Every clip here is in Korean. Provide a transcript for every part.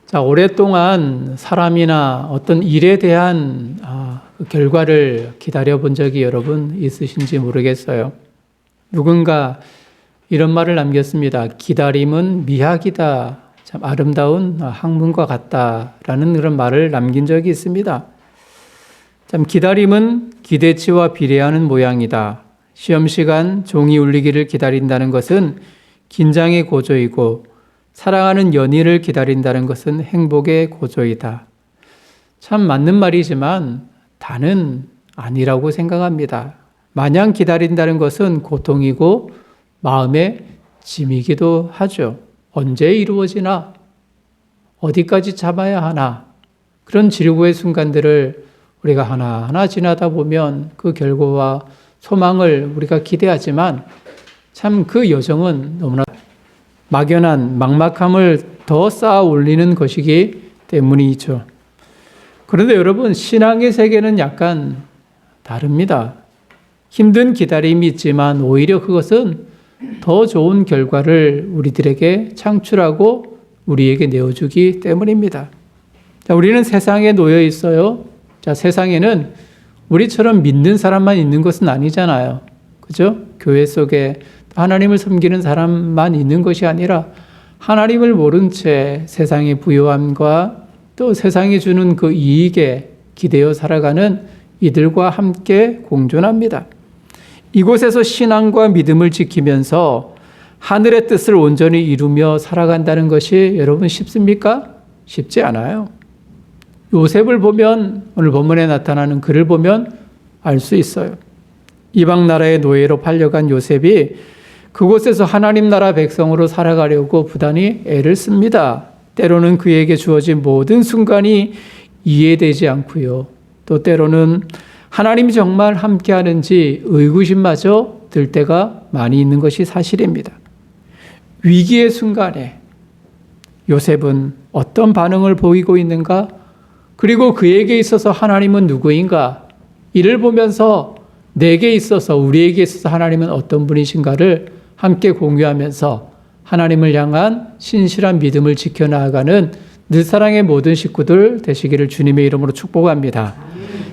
자, 오랫동안 사람이나 어떤 일에 대한 그 결과를 기다려 본 적이 여러분 있으신지 모르겠어요. 누군가 이런 말을 남겼습니다. 기다림은 미학이다. 참 아름다운 학문과 같다라는 그런 말을 남긴 적이 있습니다. 참 기다림은 기대치와 비례하는 모양이다. 시험 시간 종이 울리기를 기다린다는 것은 긴장의 고조이고 사랑하는 연인을 기다린다는 것은 행복의 고조이다. 참 맞는 말이지만 다는 아니라고 생각합니다. 마냥 기다린다는 것은 고통이고 마음의 짐이기도 하죠. 언제 이루어지나? 어디까지 참아야 하나? 그런 지루고의 순간들을 우리가 하나하나 지나다 보면 그 결과와 소망을 우리가 기대하지만 참 그 여정은 너무나 막연한 막막함을 더 쌓아 올리는 것이기 때문이죠. 그런데 여러분, 신앙의 세계는 약간 다릅니다. 힘든 기다림이 있지만 오히려 그것은 더 좋은 결과를 우리들에게 창출하고 우리에게 내어주기 때문입니다. 자, 우리는 세상에 놓여 있어요. 자, 세상에는 우리처럼 믿는 사람만 있는 것은 아니잖아요. 그죠? 교회 속에 하나님을 섬기는 사람만 있는 것이 아니라 하나님을 모른 채 세상의 부요함과 또 세상이 주는 그 이익에 기대어 살아가는 이들과 함께 공존합니다. 이곳에서 신앙과 믿음을 지키면서 하늘의 뜻을 온전히 이루며 살아간다는 것이 여러분 쉽습니까? 쉽지 않아요. 요셉을 보면, 오늘 본문에 나타나는 그를 보면 알 수 있어요. 이방 나라의 노예로 팔려간 요셉이 그곳에서 하나님 나라 백성으로 살아가려고 부단히 애를 씁니다. 때로는 그에게 주어진 모든 순간이 이해되지 않고요. 또 때로는 하나님이 정말 함께하는지 의구심마저 들 때가 많이 있는 것이 사실입니다. 위기의 순간에 요셉은 어떤 반응을 보이고 있는가? 그리고 그에게 있어서 하나님은 누구인가? 이를 보면서 내게 있어서, 우리에게 있어서 하나님은 어떤 분이신가를 함께 공유하면서 하나님을 향한 신실한 믿음을 지켜나가는 늘사랑의 모든 식구들 되시기를 주님의 이름으로 축복합니다.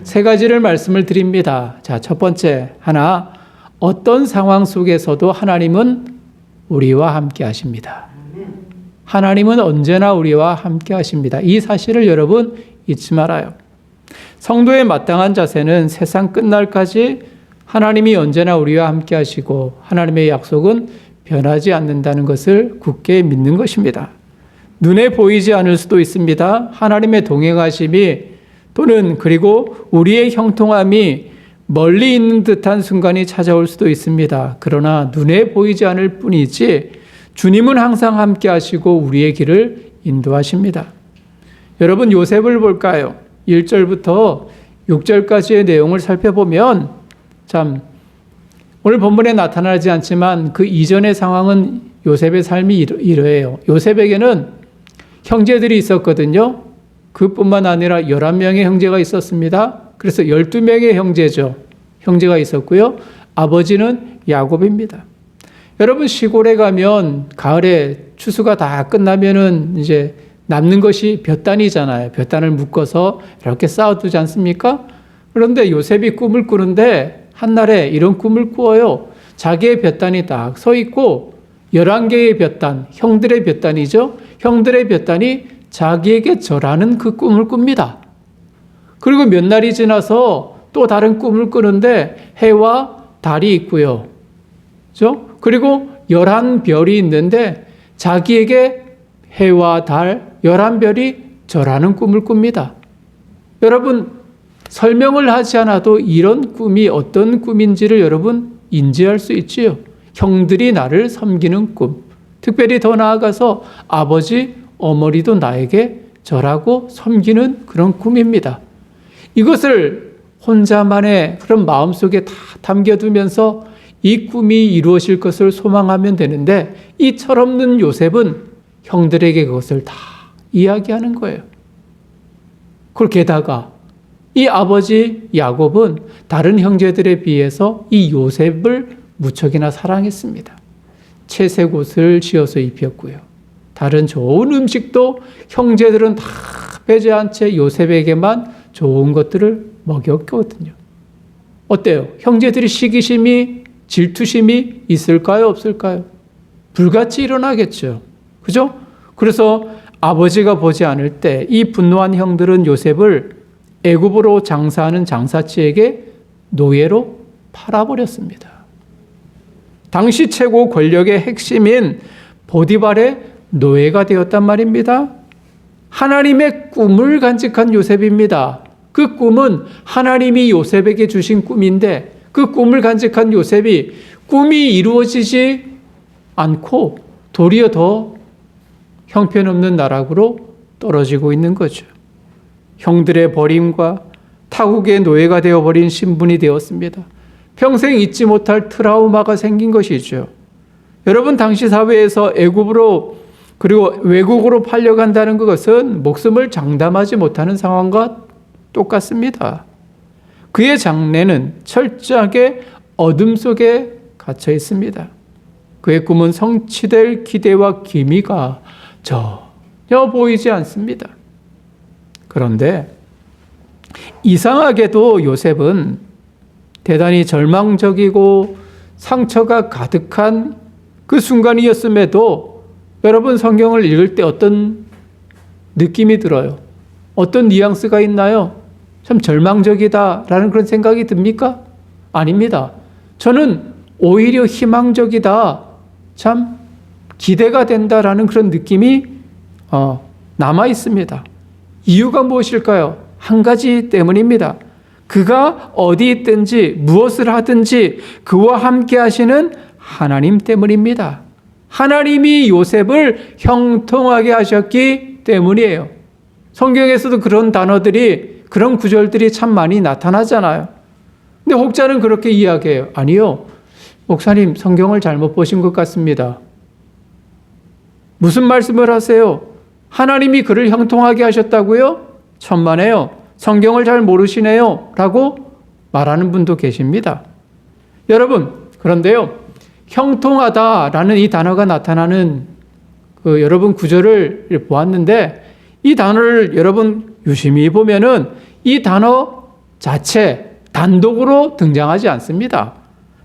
세 가지를 말씀을 드립니다. 자, 첫 번째, 하나, 어떤 상황 속에서도 하나님은 우리와 함께 하십니다. 하나님은 언제나 우리와 함께 하십니다. 이 사실을 여러분 잊지 말아요. 성도의 마땅한 자세는 세상 끝날까지 하나님이 언제나 우리와 함께 하시고 하나님의 약속은 변하지 않는다는 것을 굳게 믿는 것입니다. 눈에 보이지 않을 수도 있습니다. 하나님의 동행하심이 또는 그리고 우리의 형통함이 멀리 있는 듯한 순간이 찾아올 수도 있습니다. 그러나 눈에 보이지 않을 뿐이지 주님은 항상 함께 하시고 우리의 길을 인도하십니다. 여러분, 요셉을 볼까요? 1절부터 6절까지의 내용을 살펴보면 참 오늘 본문에 나타나지 않지만 그 이전의 상황은 요셉의 삶이 이러해요. 요셉에게는 형제들이 있었거든요. 그뿐만 아니라 11명의 형제가 있었습니다. 그래서 12명의 형제가 있었고요. 아버지는 야곱입니다. 여러분, 시골에 가면 가을에 추수가 다 끝나면은 이제 남는 것이 볕단이잖아요. 볕단을 묶어서 이렇게 쌓아두지 않습니까? 그런데 요셉이 꿈을 꾸는데 한날에 이런 꿈을 꾸어요. 자기의 볕단이 딱 서 있고 11개의 볕단, 형들의 볕단이죠. 형들의 볕단이 자기에게 절하는 그 꿈을 꿉니다. 그리고 몇 날이 지나서 또 다른 꿈을 꾸는데 해와 달이 있고요. 그렇죠? 그리고 11별이 있는데 자기에게 해와 달, 11별이 절하는 꿈을 꿉니다. 여러분, 설명을 하지 않아도 이런 꿈이 어떤 꿈인지를 여러분 인지할 수 있지요. 형들이 나를 섬기는 꿈. 특별히 더 나아가서 아버지, 어머니도 나에게 절하고 섬기는 그런 꿈입니다. 이것을 혼자만의 그런 마음속에 다 담겨두면서 이 꿈이 이루어질 것을 소망하면 되는데 이 철없는 요셉은 형들에게 그것을 다 이야기하는 거예요. 그걸 게다가 이 아버지 야곱은 다른 형제들에 비해서 이 요셉을 무척이나 사랑했습니다. 채색 옷을 지어서 입혔고요. 다른 좋은 음식도 형제들은 다 배제한 채 요셉에게만 좋은 것들을 먹였거든요. 어때요? 형제들이 시기심이, 질투심이 있을까요? 없을까요? 불같이 일어나겠죠. 그죠? 그래서 아버지가 보지 않을 때 이 분노한 형들은 요셉을 애굽으로 장사하는 장사치에게 노예로 팔아버렸습니다. 당시 최고 권력의 핵심인 보디발의 노예가 되었단 말입니다. 하나님의 꿈을 간직한 요셉입니다. 그 꿈은 하나님이 요셉에게 주신 꿈인데 그 꿈을 간직한 요셉이 꿈이 이루어지지 않고 도리어 더 형편없는 나락으로 떨어지고 있는 거죠. 형들의 버림과 타국의 노예가 되어버린 신분이 되었습니다. 평생 잊지 못할 트라우마가 생긴 것이죠. 여러분, 당시 사회에서 애굽으로 그리고 외국으로 팔려간다는 것은 목숨을 장담하지 못하는 상황과 똑같습니다. 그의 장래는 철저하게 어둠 속에 갇혀 있습니다. 그의 꿈은 성취될 기대와 기미가 전혀 보이지 않습니다. 그런데 이상하게도 요셉은 대단히 절망적이고 상처가 가득한 그 순간이었음에도 여러분, 성경을 읽을 때 어떤 느낌이 들어요? 어떤 뉘앙스가 있나요? 참 절망적이다라는 그런 생각이 듭니까? 아닙니다. 저는 오히려 희망적이다, 참 기대가 된다라는 그런 느낌이 남아 있습니다. 이유가 무엇일까요? 한 가지 때문입니다. 그가 어디 있든지 무엇을 하든지 그와 함께 하시는 하나님 때문입니다. 하나님이 요셉을 형통하게 하셨기 때문이에요. 성경에서도 그런 단어들이, 그런 구절들이 참 많이 나타나잖아요. 근데 혹자는 그렇게 이야기해요. 아니요, 목사님 성경을 잘못 보신 것 같습니다. 무슨 말씀을 하세요? 하나님이 그를 형통하게 하셨다고요? 천만에요. 성경을 잘 모르시네요. 라고 말하는 분도 계십니다. 여러분, 그런데요, 형통하다라는 이 단어가 나타나는 여러분 구절을 보았는데 이 단어를 여러분 유심히 보면은 이 단어 자체 단독으로 등장하지 않습니다.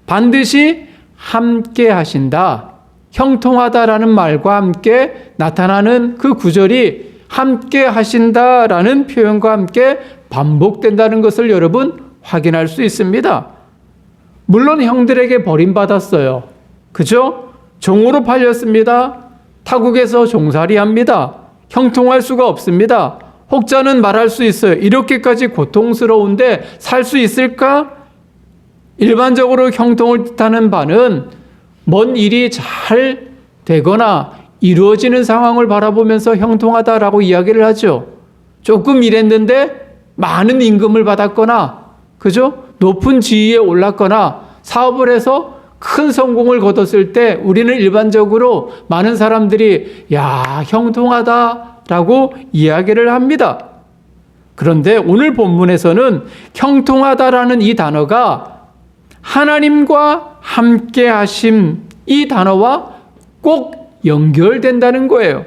반드시 함께 하신다, 형통하다라는 말과 함께 나타나는 그 구절이 함께 하신다라는 표현과 함께 반복된다는 것을 여러분 확인할 수 있습니다. 물론 형들에게 버림받았어요. 그죠? 종으로 팔렸습니다. 타국에서 종살이합니다. 형통할 수가 없습니다. 혹자는 말할 수 있어요. 이렇게까지 고통스러운데 살 수 있을까? 일반적으로 형통을 뜻하는 바는 먼 일이 잘 되거나 이루어지는 상황을 바라보면서 형통하다라고 이야기를 하죠. 조금 일했는데 많은 임금을 받았거나, 그죠? 높은 지위에 올랐거나 사업을 해서 큰 성공을 거뒀을 때 우리는 일반적으로 많은 사람들이 야, 형통하다라고 이야기를 합니다. 그런데 오늘 본문에서는 형통하다라는 이 단어가 하나님과 함께 하심, 이 단어와 꼭 연결된다는 거예요.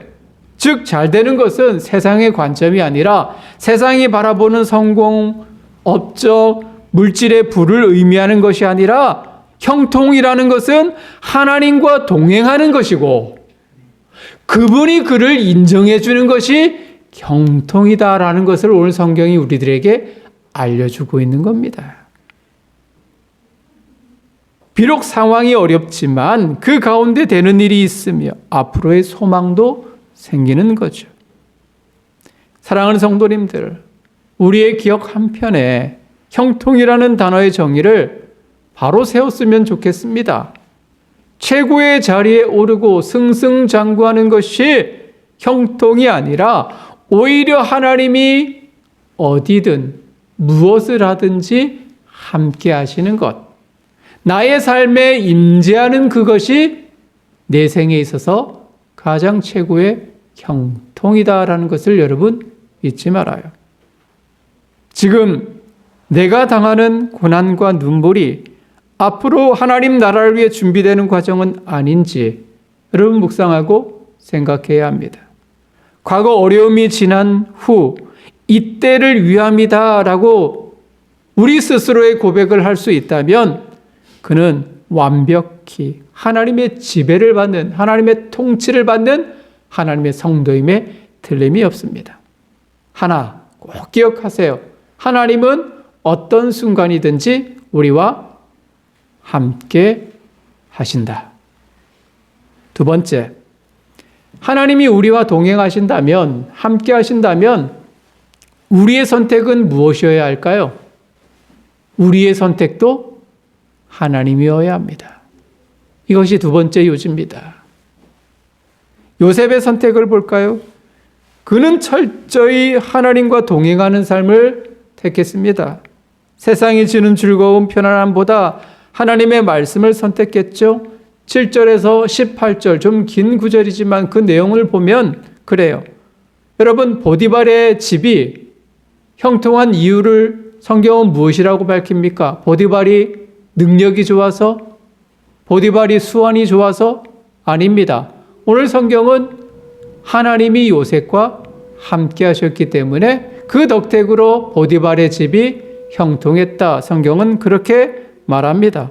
즉, 잘 되는 것은 세상의 관점이 아니라 세상이 바라보는 성공, 업적, 물질의 부를 의미하는 것이 아니라 형통이라는 것은 하나님과 동행하는 것이고 그분이 그를 인정해 주는 것이 형통이다라는 것을 오늘 성경이 우리들에게 알려주고 있는 겁니다. 비록 상황이 어렵지만 그 가운데 되는 일이 있으며 앞으로의 소망도 생기는 거죠. 사랑하는 성도님들, 우리의 기억 한편에 형통이라는 단어의 정의를 바로 세웠으면 좋겠습니다. 최고의 자리에 오르고 승승장구하는 것이 형통이 아니라 오히려 하나님이 어디든 무엇을 하든지 함께 하시는 것, 나의 삶에 임재하는 그것이 내 생에 있어서 가장 최고의 형통이다라는 것을 여러분 잊지 말아요. 지금 내가 당하는 고난과 눈물이 앞으로 하나님 나라를 위해 준비되는 과정은 아닌지 여러분 묵상하고 생각해야 합니다. 과거 어려움이 지난 후 이때를 위함이다라고 우리 스스로의 고백을 할 수 있다면 그는 완벽히 하나님의 지배를 받는, 하나님의 통치를 받는 하나님의 성도임에 틀림이 없습니다. 하나 꼭 기억하세요. 하나님은 어떤 순간이든지 우리와 함께 하신다. 두 번째, 하나님이 우리와 동행하신다면, 함께 하신다면 우리의 선택은 무엇이어야 할까요? 우리의 선택도 하나님이어야 합니다. 이것이 두 번째 요지입니다. 요셉의 선택을 볼까요? 그는 철저히 하나님과 동행하는 삶을 택했습니다. 세상이 주는 즐거움, 편안함보다 하나님의 말씀을 선택했죠. 7절에서 18절, 좀 긴 구절이지만 그 내용을 보면 그래요. 여러분, 보디발의 집이 형통한 이유를 성경은 무엇이라고 밝힙니까? 보디발이 능력이 좋아서? 보디발이 수완이 좋아서? 아닙니다. 오늘 성경은 하나님이 요셉과 함께 하셨기 때문에 그 덕택으로 보디발의 집이 형통했다. 성경은 그렇게 말합니다.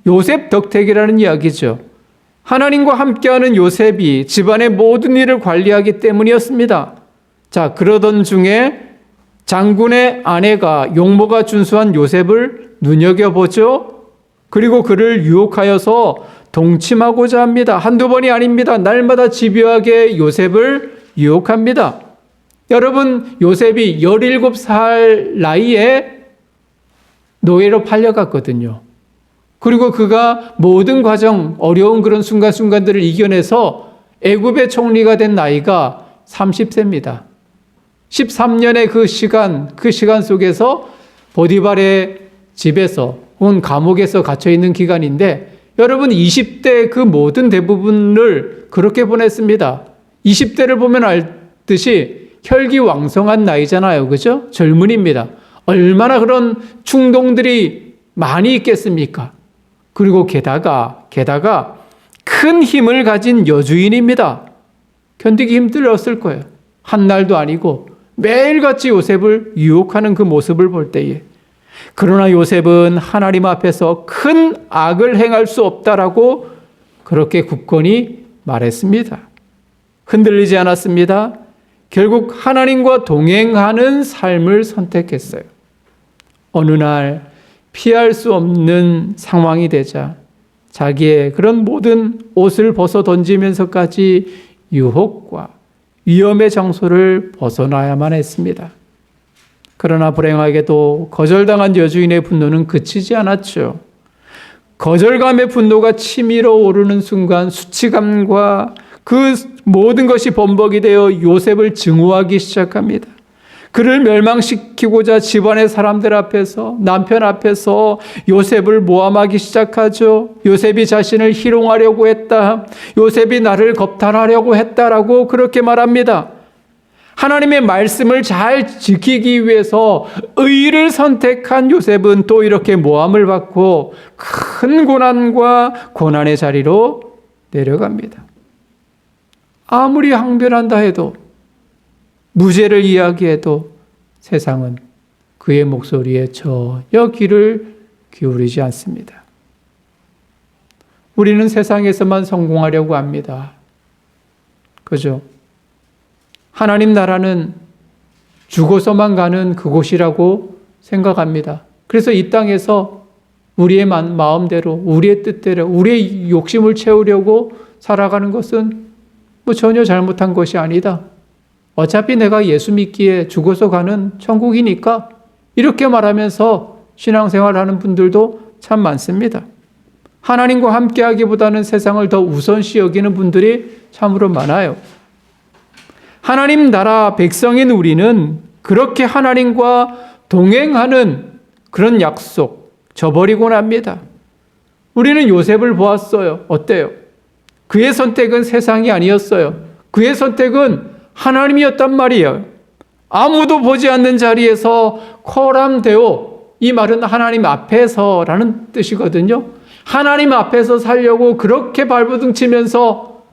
요셉 덕택이라는 이야기죠. 하나님과 함께하는 요셉이 집안의 모든 일을 관리하기 때문이었습니다. 자, 그러던 중에 장군의 아내가 용모가 준수한 요셉을 눈여겨보죠. 그리고 그를 유혹하여서 동침하고자 합니다. 한두 번이 아닙니다. 날마다 집요하게 요셉을 유혹합니다. 여러분, 요셉이 17살 나이에 노예로 팔려갔거든요. 그리고 그가 모든 과정, 어려운 그런 순간순간들을 이겨내서 애굽의 총리가 된 나이가 30세입니다. 13년의 그 시간 속에서 보디발의 집에서 혹은 감옥에서 갇혀있는 기간인데 여러분 20대 그 모든 대부분을 그렇게 보냈습니다. 20대를 보면 알듯이 혈기왕성한 나이잖아요. 그죠? 젊은이입니다. 얼마나 그런 충동들이 많이 있겠습니까? 그리고 게다가 큰 힘을 가진 여주인입니다. 견디기 힘들었을 거예요. 한 날도 아니고 매일같이 요셉을 유혹하는 그 모습을 볼 때에 그러나 요셉은 하나님 앞에서 큰 악을 행할 수 없다라고 그렇게 굳건히 말했습니다. 흔들리지 않았습니다. 결국 하나님과 동행하는 삶을 선택했어요. 어느 날 피할 수 없는 상황이 되자 자기의 그런 모든 옷을 벗어 던지면서까지 유혹과 위험의 장소를 벗어나야만 했습니다. 그러나 불행하게도 거절당한 여주인의 분노는 그치지 않았죠. 거절감의 분노가 치밀어 오르는 순간 수치감과 그 모든 것이 범벅이 되어 요셉을 증오하기 시작합니다. 그를 멸망시키고자 집안의 사람들 앞에서, 남편 앞에서 요셉을 모함하기 시작하죠. 요셉이 자신을 희롱하려고 했다. 요셉이 나를 겁탈하려고 했다라고 그렇게 말합니다. 하나님의 말씀을 잘 지키기 위해서 의를 선택한 요셉은 또 이렇게 모함을 받고 큰 고난과 고난의 자리로 내려갑니다. 아무리 항변한다 해도 무죄를 이야기해도 세상은 그의 목소리에 전혀 귀를 기울이지 않습니다. 우리는 세상에서만 성공하려고 합니다. 그죠? 하나님 나라는 죽어서만 가는 그곳이라고 생각합니다. 그래서 이 땅에서 우리의 마음대로, 우리의 뜻대로, 우리의 욕심을 채우려고 살아가는 것은 전혀 잘못한 것이 아니다. 어차피 내가 예수 믿기에 죽어서 가는 천국이니까 이렇게 말하면서 신앙생활하는 분들도 참 많습니다. 하나님과 함께하기보다는 세상을 더 우선시 여기는 분들이 참으로 많아요. 하나님 나라 백성인 우리는 그렇게 하나님과 동행하는 그런 약속 저버리고 납니다. 우리는 요셉을 보았어요. 어때요? 그의 선택은 세상이 아니었어요. 그의 선택은 하나님이었단 말이에요. 아무도 보지 않는 자리에서 코람데오, 이 말은 하나님 앞에서라는 뜻이거든요. 하나님 앞에서 살려고 그렇게 발버둥치면서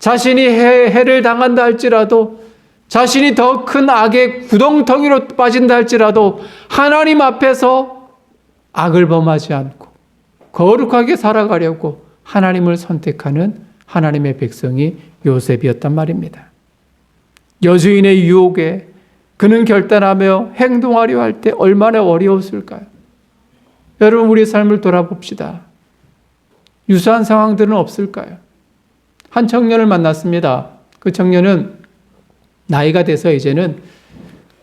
자신이 해를 당한다 할지라도, 자신이 더 큰 악의 구덩텅이로 빠진다 할지라도 하나님 앞에서 악을 범하지 않고 거룩하게 살아가려고 하나님을 선택하는 하나님의 백성이 요셉이었단 말입니다. 여주인의 유혹에 그는 결단하며 행동하려 할 때 얼마나 어려웠을까요? 여러분, 우리 삶을 돌아봅시다. 유사한 상황들은 없을까요? 한 청년을 만났습니다. 그 청년은 나이가 돼서 이제는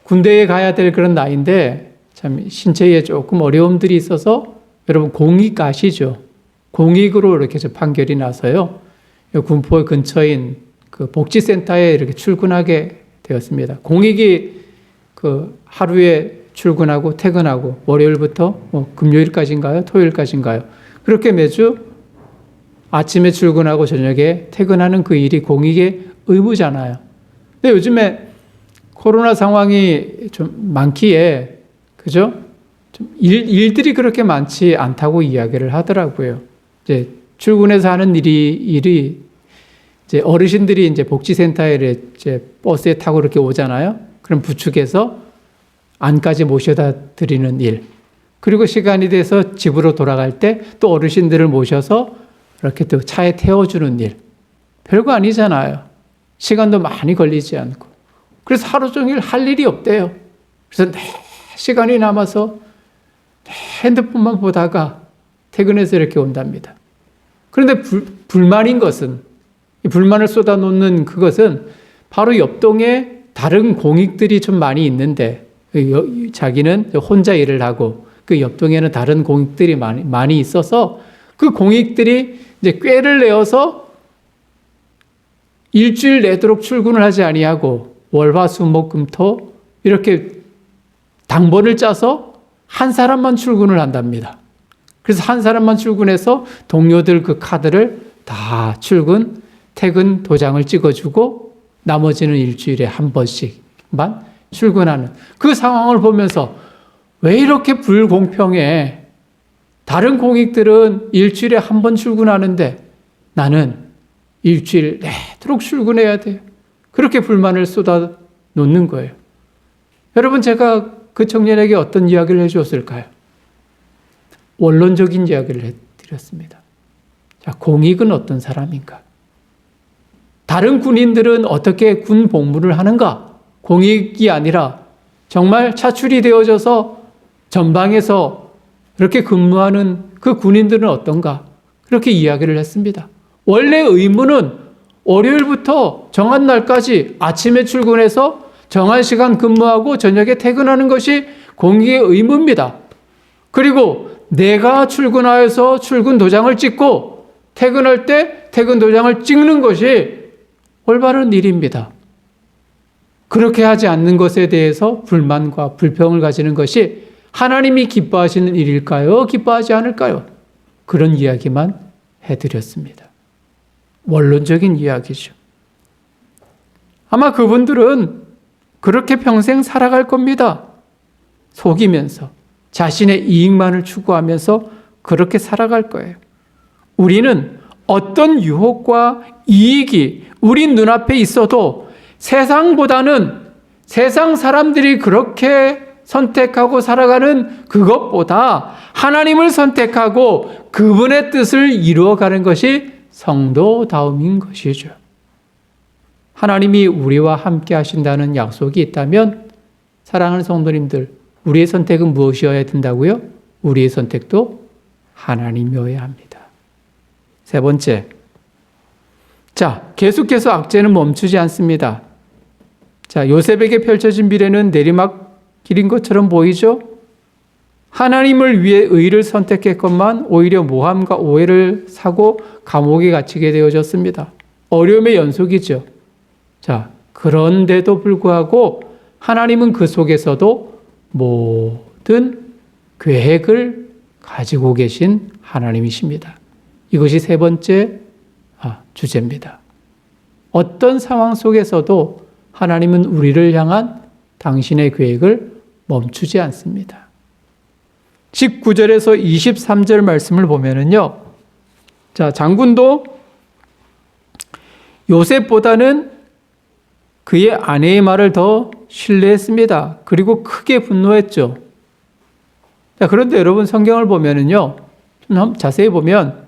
군대에 가야 될 그런 나이인데 참 신체에 조금 어려움들이 있어서, 여러분 공익 아시죠? 공익으로 이렇게 판결이 나서요, 군포 근처인 그 복지센터에 이렇게 출근하게 되었습니다. 공익이 그 하루에 출근하고 퇴근하고 월요일부터 금요일까지인가요? 토요일까지인가요? 그렇게 매주 아침에 출근하고 저녁에 퇴근하는 그 일이 공익의 의무잖아요. 근데 요즘에 코로나 상황이 좀 많기에, 그죠? 좀 일들이 그렇게 많지 않다고 이야기를 하더라고요. 이제 출근해서 하는 일이 이제 어르신들이 이제 복지센터에 이제 버스에 타고 이렇게 오잖아요. 그럼 부축해서 안까지 모셔다 드리는 일. 그리고 시간이 돼서 집으로 돌아갈 때 또 어르신들을 모셔서 이렇게 또 차에 태워주는 일. 별거 아니잖아요. 시간도 많이 걸리지 않고. 그래서 하루 종일 할 일이 없대요. 그래서 시간이 남아서 핸드폰만 보다가 퇴근해서 이렇게 온답니다. 그런데 불만인 것은, 이 불만을 쏟아놓는 그것은 바로 옆동에 다른 공익들이 좀 많이 있는데, 자기는 혼자 일을 하고 그 옆동에는 다른 공익들이 많이 있어서 그 공익들이 이제 꾀를 내어서 일주일 내도록 출근을 하지 아니하고 월화수목금토 이렇게 당번을 짜서 한 사람만 출근을 한답니다. 그래서 한 사람만 출근해서 동료들 그 카드를 다 출근, 퇴근 도장을 찍어주고 나머지는 일주일에 한 번씩만 출근하는 그 상황을 보면서, 왜 이렇게 불공평해? 다른 공익들은 일주일에 한 번 출근하는데 나는 일주일 내도록 출근해야 돼요. 그렇게 불만을 쏟아놓는 거예요. 여러분, 제가 그 청년에게 어떤 이야기를 해주었을까요? 원론적인 이야기를 해드렸습니다. 자, 공익은 어떤 사람인가? 다른 군인들은 어떻게 군 복무를 하는가? 공익이 아니라 정말 차출이 되어져서 전방에서 이렇게 근무하는 그 군인들은 어떤가? 그렇게 이야기를 했습니다. 원래 의무는 월요일부터 정한 날까지 아침에 출근해서 정한 시간 근무하고 저녁에 퇴근하는 것이 공익의 의무입니다. 그리고 내가 출근하여서 출근 도장을 찍고 퇴근할 때 퇴근 도장을 찍는 것이 올바른 일입니다. 그렇게 하지 않는 것에 대해서 불만과 불평을 가지는 것이 하나님이 기뻐하시는 일일까요? 기뻐하지 않을까요? 그런 이야기만 해드렸습니다. 원론적인 이야기죠. 아마 그분들은 그렇게 평생 살아갈 겁니다. 속이면서 자신의 이익만을 추구하면서 그렇게 살아갈 거예요. 우리는 어떤 유혹과 이익이 우리 눈앞에 있어도 세상보다는, 세상 사람들이 그렇게 선택하고 살아가는 그것보다 하나님을 선택하고 그분의 뜻을 이루어가는 것이 성도다움인 것이죠. 하나님이 우리와 함께 하신다는 약속이 있다면, 사랑하는 성도님들, 우리의 선택은 무엇이어야 된다고요? 우리의 선택도 하나님이어야 합니다. 세 번째, 자, 계속해서 악재는 멈추지 않습니다. 자, 요셉에게 펼쳐진 미래는 내리막길인 것처럼 보이죠? 하나님을 위해 의를 선택했건만 오히려 모함과 오해를 사고 감옥에 갇히게 되어졌습니다. 어려움의 연속이죠. 자, 그런데도 불구하고 하나님은 그 속에서도 모든 계획을 가지고 계신 하나님이십니다. 이것이 세 번째 주제입니다. 어떤 상황 속에서도 하나님은 우리를 향한 당신의 계획을 멈추지 않습니다. 19절에서 23절 말씀을 보면은요. 자, 장군도 요셉보다는 그의 아내의 말을 더 신뢰했습니다. 그리고 크게 분노했죠. 자, 그런데 여러분 성경을 보면은요, 좀 자세히 보면,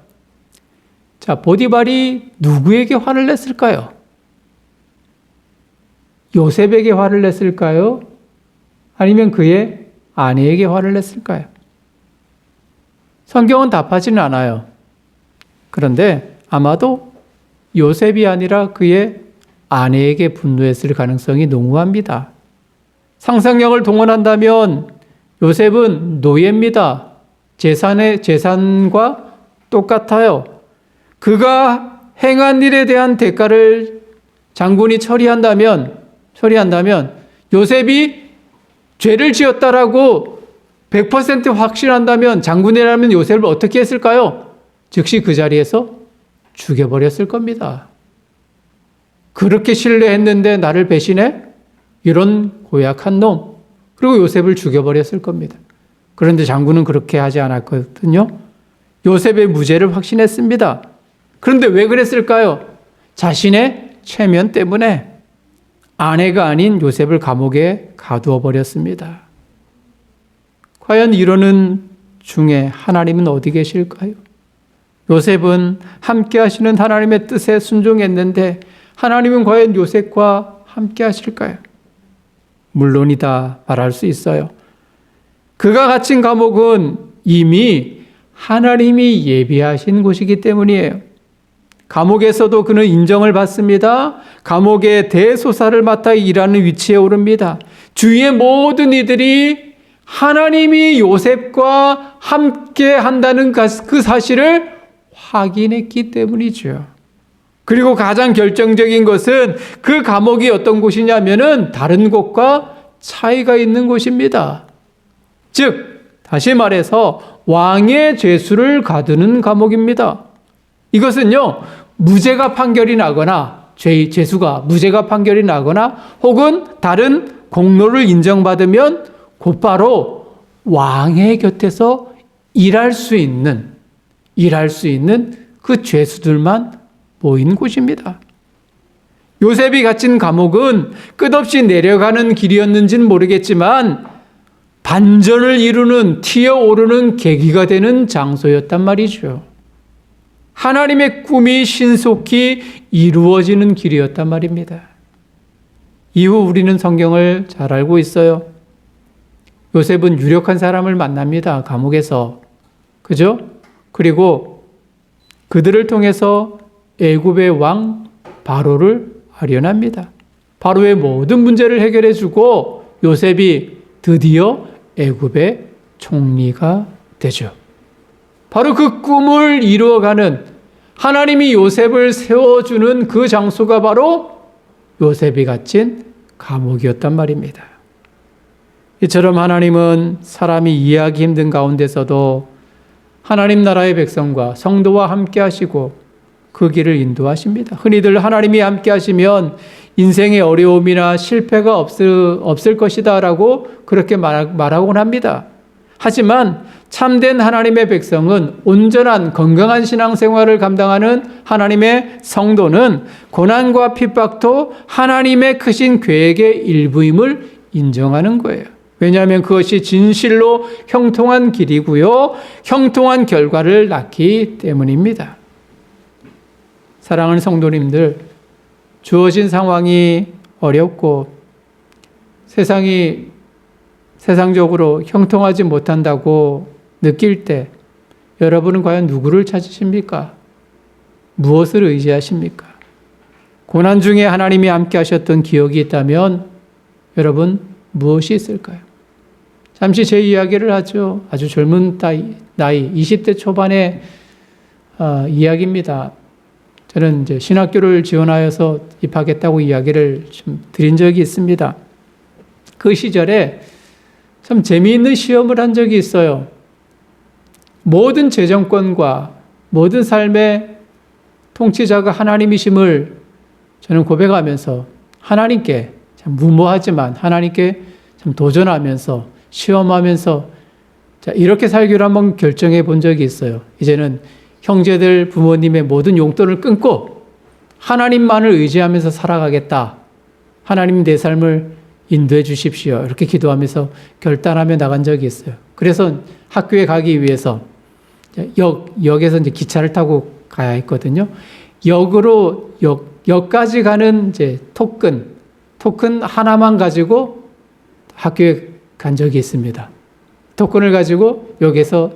자, 보디발이 누구에게 화를 냈을까요? 요셉에게 화를 냈을까요? 아니면 그의 아내에게 화를 냈을까요? 성경은 답하지는 않아요. 그런데 아마도 요셉이 아니라 그의 아내에게 분노했을 가능성이 농후합니다. 상상력을 동원한다면 요셉은 노예입니다. 재산과 똑같아요. 그가 행한 일에 대한 대가를 장군이 처리한다면 요셉이 죄를 지었다라고 100% 확신한다면 장군이라면 요셉을 어떻게 했을까요? 즉시 그 자리에서 죽여버렸을 겁니다. 그렇게 신뢰했는데 나를 배신해? 이런 고약한 놈. 그리고 요셉을 죽여버렸을 겁니다. 그런데 장군은 그렇게 하지 않았거든요. 요셉의 무죄를 확신했습니다. 그런데 왜 그랬을까요? 자신의 체면 때문에 아내가 아닌 요셉을 감옥에 가두어 버렸습니다. 과연 이러는 중에 하나님은 어디 계실까요? 요셉은 함께 하시는 하나님의 뜻에 순종했는데 하나님은 과연 요셉과 함께 하실까요? 물론이다 말할 수 있어요. 그가 갇힌 감옥은 이미 하나님이 예비하신 곳이기 때문이에요. 감옥에서도 그는 인정을 받습니다. 감옥의 대소사를 맡아 일하는 위치에 오릅니다. 주위의 모든 이들이 하나님이 요셉과 함께 한다는 그 사실을 확인했기 때문이죠. 그리고 가장 결정적인 것은 그 감옥이 어떤 곳이냐면은 다른 곳과 차이가 있는 곳입니다. 즉, 다시 말해서 왕의 죄수를 가두는 감옥입니다. 이것은요, 무죄가 판결이 나거나 죄수가 무죄가 판결이 나거나 혹은 다른 공로를 인정받으면 곧바로 왕의 곁에서 일할 수 있는 그 죄수들만 모인 곳입니다. 요셉이 갇힌 감옥은 끝없이 내려가는 길이었는지는 모르겠지만 반전을 이루는 튀어오르는 계기가 되는 장소였단 말이죠. 하나님의 꿈이 신속히 이루어지는 길이었단 말입니다. 이후 우리는 성경을 잘 알고 있어요. 요셉은 유력한 사람을 만납니다. 감옥에서. 그죠? 그리고 그들을 통해서 애굽의 왕 바로를 아련합니다. 바로의 모든 문제를 해결해 주고 요셉이 드디어 애굽의 총리가 되죠. 바로 그 꿈을 이루어가는 하나님이 요셉을 세워주는 그 장소가 바로 요셉이 갇힌 감옥이었단 말입니다. 이처럼 하나님은 사람이 이해하기 힘든 가운데서도 하나님 나라의 백성과 성도와 함께 하시고 그 길을 인도하십니다. 흔히들 하나님이 함께 하시면 인생의 어려움이나 실패가 없을 것이다 라고 그렇게 말하곤 합니다. 하지만 참된 하나님의 백성은 온전한 건강한 신앙생활을 감당하는 하나님의 성도는 고난과 핍박도 하나님의 크신 계획의 일부임을 인정하는 거예요. 왜냐하면 그것이 진실로 형통한 길이고요. 형통한 결과를 낳기 때문입니다. 사랑하는 성도님들, 주어진 상황이 어렵고 세상적으로 형통하지 못한다고 느낄 때 여러분은 과연 누구를 찾으십니까? 무엇을 의지하십니까? 고난 중에 하나님이 함께 하셨던 기억이 있다면 여러분 무엇이 있을까요? 잠시 제 이야기를 하죠. 아주 젊은 나이 20대 초반의 이야기입니다. 저는 이제 신학교를 지원하여서 입학했다고 이야기를 좀 드린 적이 있습니다. 그 시절에 참 재미있는 시험을 한 적이 있어요. 모든 재정권과 모든 삶의 통치자가 하나님이심을 저는 고백하면서 하나님께 참 무모하지만 하나님께 참 도전하면서 시험하면서 자, 이렇게 살기로 한번 결정해 본 적이 있어요. 이제는 형제들 부모님의 모든 용돈을 끊고 하나님만을 의지하면서 살아가겠다. 하나님 내 삶을 인도해 주십시오. 이렇게 기도하면서 결단하며 나간 적이 있어요. 그래서 학교에 가기 위해서 역에서 이제 기차를 타고 가야 했거든요. 역까지 가는 이제 토큰 하나만 가지고 학교에 간 적이 있습니다. 토큰을 가지고 역에서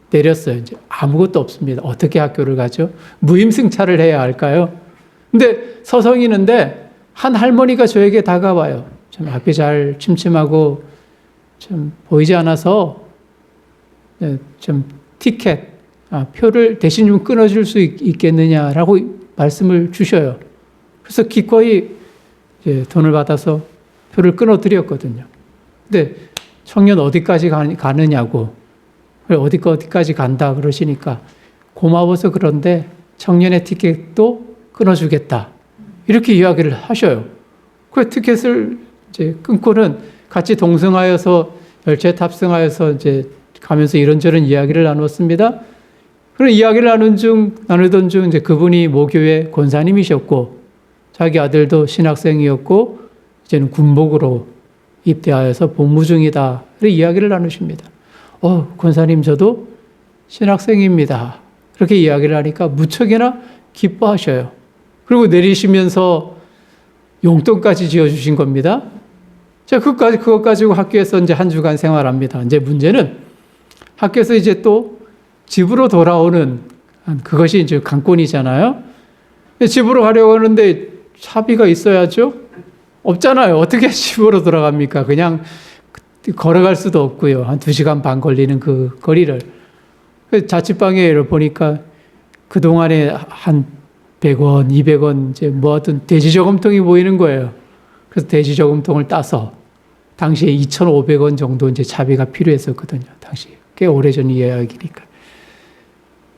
내렸어요. 이제 아무것도 없습니다. 어떻게 학교를 가죠? 무임승차를 해야 할까요? 근데 서성이는데 한 할머니가 저에게 다가와요. 좀 앞이 잘 침침하고 좀 보이지 않아서 좀 티켓, 표를 대신 좀 끊어줄 수 있겠느냐라고 말씀을 주셔요. 그래서 기꺼이 돈을 받아서 표를 끊어드렸거든요. 근데 청년 어디까지 가느냐고, 어디까지 간다 그러시니까 고마워서 그런데 청년의 티켓도 끊어주겠다. 이렇게 이야기를 하셔요. 그 티켓을 이제 끊고는 같이 동승하여서 열차에 탑승하여서 이제 가면서 이런저런 이야기를 나눴습니다. 그런 이야기를 나누던 중 이제 그분이 모교회 권사님이셨고 자기 아들도 신학생이었고 이제는 군복으로 입대하여서 복무 중이다. 그런 이야기를 나누십니다. 권사님 저도 신학생입니다. 그렇게 이야기를 하니까 무척이나 기뻐하셔요. 그리고 내리시면서 용돈까지 지어주신 겁니다. 자, 그것 가지고 학교에서 이제 한 주간 생활합니다. 이제 문제는 학교에서 이제 또 집으로 돌아오는 그것이 이제 관건이잖아요. 집으로 가려고 하는데 차비가 있어야죠. 없잖아요. 어떻게 집으로 돌아갑니까? 그냥 걸어갈 수도 없고요. 한 2시간 반 걸리는 그 거리를. 자취방에 보니까 그동안에 한 100원, 200원 이제 모았던 돼지저금통이 보이는 거예요. 그래서 돼지저금통을 따서 당시에 2,500원 정도 이제 차비가 필요했었거든요. 당시 꽤 오래전 이야기니까.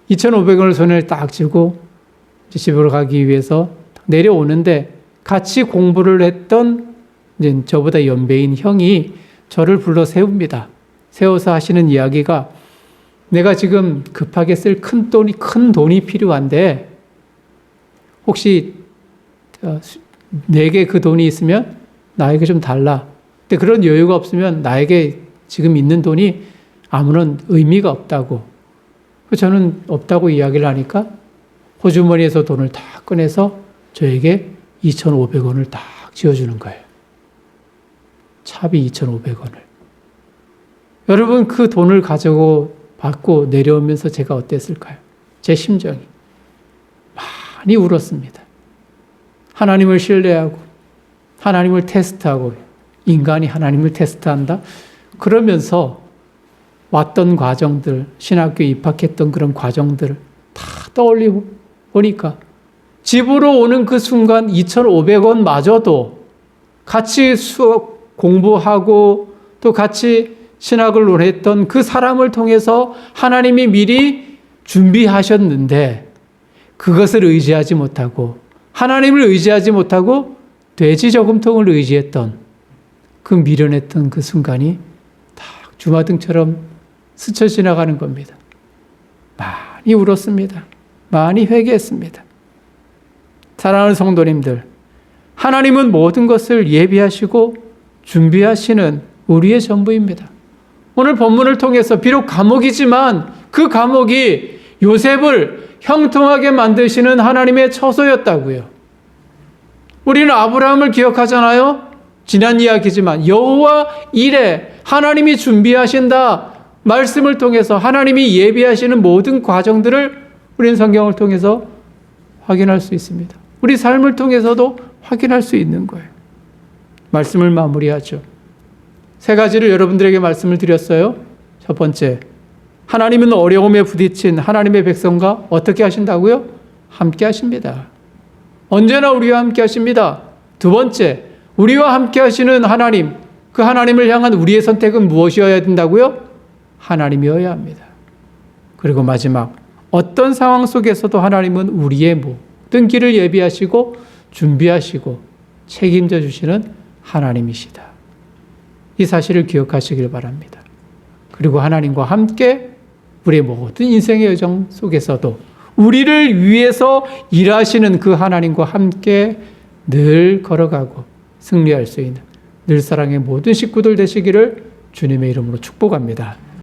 2,500원을 손에 딱 쥐고 이제 집으로 가기 위해서 내려오는데 같이 공부를 했던 이제 저보다 연배인 형이 저를 불러 세웁니다. 세워서 하시는 이야기가 내가 지금 급하게 쓸 큰 돈이 필요한데 혹시 내게 그 돈이 있으면 나에게 좀 달라. 근데 그런 여유가 없으면 나에게 지금 있는 돈이 아무런 의미가 없다고. 저는 없다고 이야기를 하니까 호주머니에서 돈을 다 꺼내서 저에게 2,500원을 딱 지어주는 거예요. 차비 2,500원을. 여러분 그 돈을 가지고 받고 내려오면서 제가 어땠을까요? 제 심정이 많이 울었습니다. 하나님을 신뢰하고 하나님을 테스트하고 인간이 하나님을 테스트한다? 그러면서 왔던 과정들, 신학교에 입학했던 그런 과정들을 다 떠올리고 보니까 집으로 오는 그 순간 2,500원 마저도 같이 수업 공부하고 또 같이 신학을 논했던 그 사람을 통해서 하나님이 미리 준비하셨는데 그것을 의지하지 못하고 하나님을 의지하지 못하고 돼지 저금통을 의지했던 그 미련했던 그 순간이 딱 주마등처럼 스쳐 지나가는 겁니다. 많이 울었습니다. 많이 회개했습니다. 사랑하는 성도님들, 하나님은 모든 것을 예비하시고 준비하시는 우리의 전부입니다. 오늘 본문을 통해서 비록 감옥이지만 그 감옥이 요셉을 형통하게 만드시는 하나님의 처소였다고요. 우리는 아브라함을 기억하잖아요. 지난 이야기지만 여호와 이레 하나님이 준비하신다 말씀을 통해서 하나님이 예비하시는 모든 과정들을 우리는 성경을 통해서 확인할 수 있습니다. 우리 삶을 통해서도 확인할 수 있는 거예요. 말씀을 마무리하죠. 3가지를 여러분들에게 말씀을 드렸어요. 첫 번째, 하나님은 어려움에 부딪힌 하나님의 백성과 어떻게 하신다고요? 함께 하십니다. 언제나 우리와 함께 하십니다. 두 번째, 우리와 함께 하시는 하나님, 그 하나님을 향한 우리의 선택은 무엇이어야 된다고요? 하나님이어야 합니다. 그리고 마지막, 어떤 상황 속에서도 하나님은 우리의 모든 길을 예비하시고 준비하시고 책임져 주시는 하나님이시다. 이 사실을 기억하시길 바랍니다. 그리고 하나님과 함께 우리의 모든 인생의 여정 속에서도 우리를 위해서 일하시는 그 하나님과 함께 늘 걸어가고 승리할 수 있는 늘사랑의 모든 식구들 되시기를 주님의 이름으로 축복합니다.